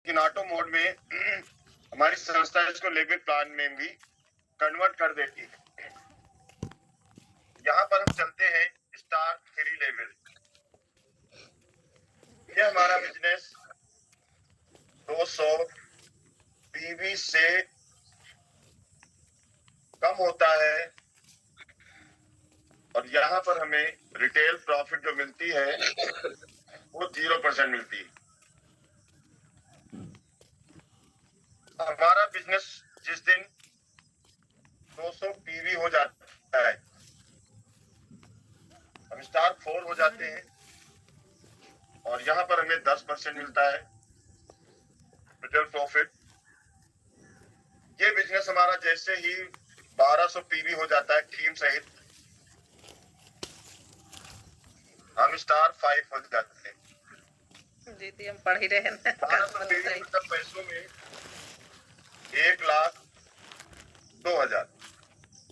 लेकिन auto mode में हमारी संस्था इसको लेवल प्लान में भी कन्वर्ट कर देती है। यहाँ पर हम चलते हैं स्टार 3 लेवल। ये हमारा बिजनेस 200 पीवी से कम होता है और यहाँ पर हमें रिटेल प्रॉफिट जो मिलती है वो 0% मिलती है। हमारा बिजनेस जिस दिन 200 पीवी हो जाता है, हम स्टार 4 हो जाते हैं और यहाँ पर हमें 10% मिलता है रिटेल प्रॉफिट। ये बिजनेस हमारा जैसे ही 1200 पीवी हो जाता है टीम सहित, हम स्टार 5 हो जाते हैं। जी हम पढ़ ही रहे हैं। 1200 पीवी मतलब पैसों में 1,02,000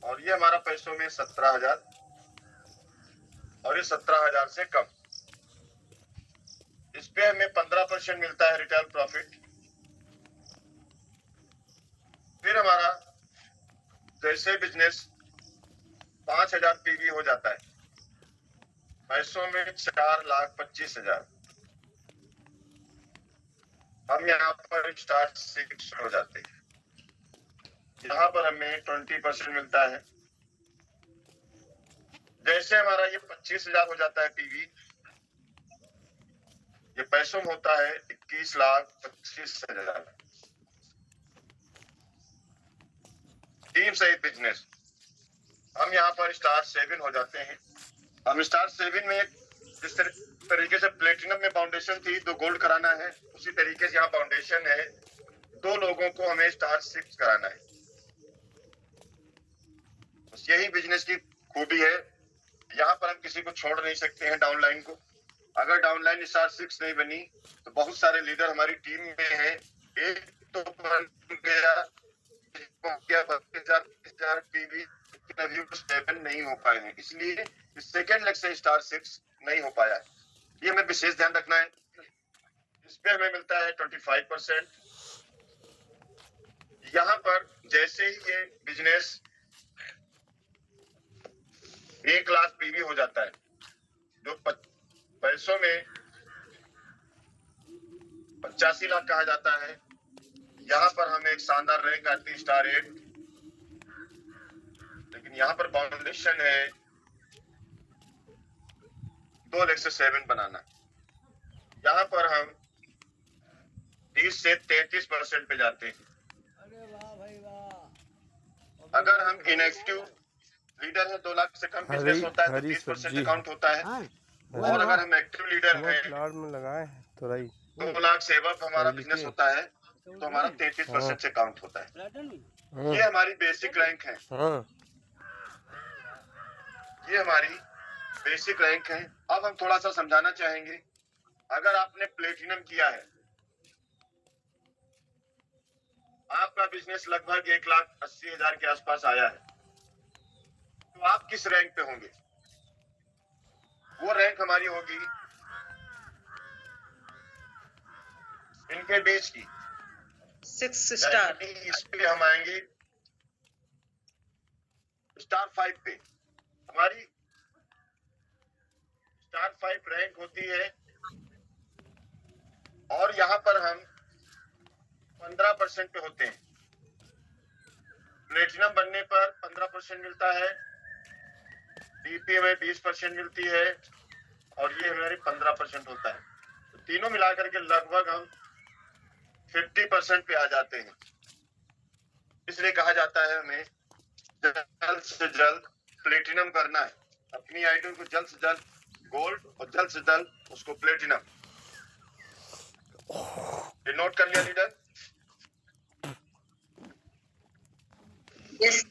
और ये हमारा पैसों में 17,000 और ये 17,000 से कम। इस पे हमें 15% मिलता है रिटेल प्रॉफिट। फिर हमारा जैसे बिजनेस 5,000 पीवी हो जाता है, पैसों में 4,25,000, हम यहाँ पर स्टार 6 हो जाते हैं। यहाँ पर हमें 20% मिलता है। जैसे हमारा ये 25,000 हो जाता है पीवी, ये पैसों में होता है 21,25,000। टीम सहित बिजनेस हम यहाँ पर स्टार 7 हो जाते हैं। हम स्टार 7 में जिस तरीके से प्लेटिनम में फाउंडेशन थी तो गोल्ड कराना है, उसी तरीके से यहाँ फाउंडेशन है, 2 लोगों को हमें स्टार 6 कराना है। बस यही बिजनेस की खूबी है। यहाँ पर हम किसी को छोड़ नहीं सकते हैं डाउनलाइन को। अगर डाउनलाइन स्टार 6 नहीं बनी तो बहुत सारे लीडर हमारी टीम में हैं, एक तो बन गया 32,000 पीवी, अभी 7 नहीं हो पाए हैं, इसलिए सेकेंड लेग से स्टार 6 नहीं हो पाया है। ये हमें विशेष ध्यान रखना है। इस पे हमें मिलता है 25%। यहाँ पर जैसे ही ये बिजनेस 1 लाख पीवी हो जाता है, जो पैसों में 85 लाख कहा जाता है, यहाँ पर हमें एक शानदार रैंक आती है स्टार 8। लेकिन यहाँ पर फाउंडेशन है 2 लेग से 7 बनाना। यहाँ पर हम 30 से 33% पे जाते हैं। अरे वाह भाई वाह। अगर हम इनएक्टिव लीडर है, 2 लाख से कम बिजनेस होता है तो 30% अकाउंट होता है। और अगर हम एक्टिव लीडर है प्लाट में लगाए तो 2 लाख से अब हमारा बिजनेस होता है तो हमारा 33% से काउंट होता है। ये हमारी बेसिक रैंक है। ये हमारी बेसिक रैंक है। अब हम थोड़ा सा समझाना चाहेंगे। अगर आपने प्लेटिनम किया है, आपका बिजनेस लगभग 1,80,000 के आसपास आया है, तो आप किस रैंक पे होंगे? वो रैंक हमारी होगी इनके बीच की 6 स्टार। इस पे हम आएंगे स्टार 5 पे। हमारी स्टार 5 रैंक होती है और यहाँ पर हम 15% पे होते हैं। प्लेटिनम बनने पर 15% मिलता है, डीपी में 20% मिलती है और ये हमारे 15% होता है। तो तीनों मिलाकर के लगभग हम 50% पे आ जाते हैं। इसलिए कहा जाता है हमें जल्द से जल्द प्लेटिनम करना है। अपनी आइटम को जल्द से जल्द गोल्ड और जल्द से जल्द उसको प्लेटिनम। ये नोट कर लिया लीडर? यस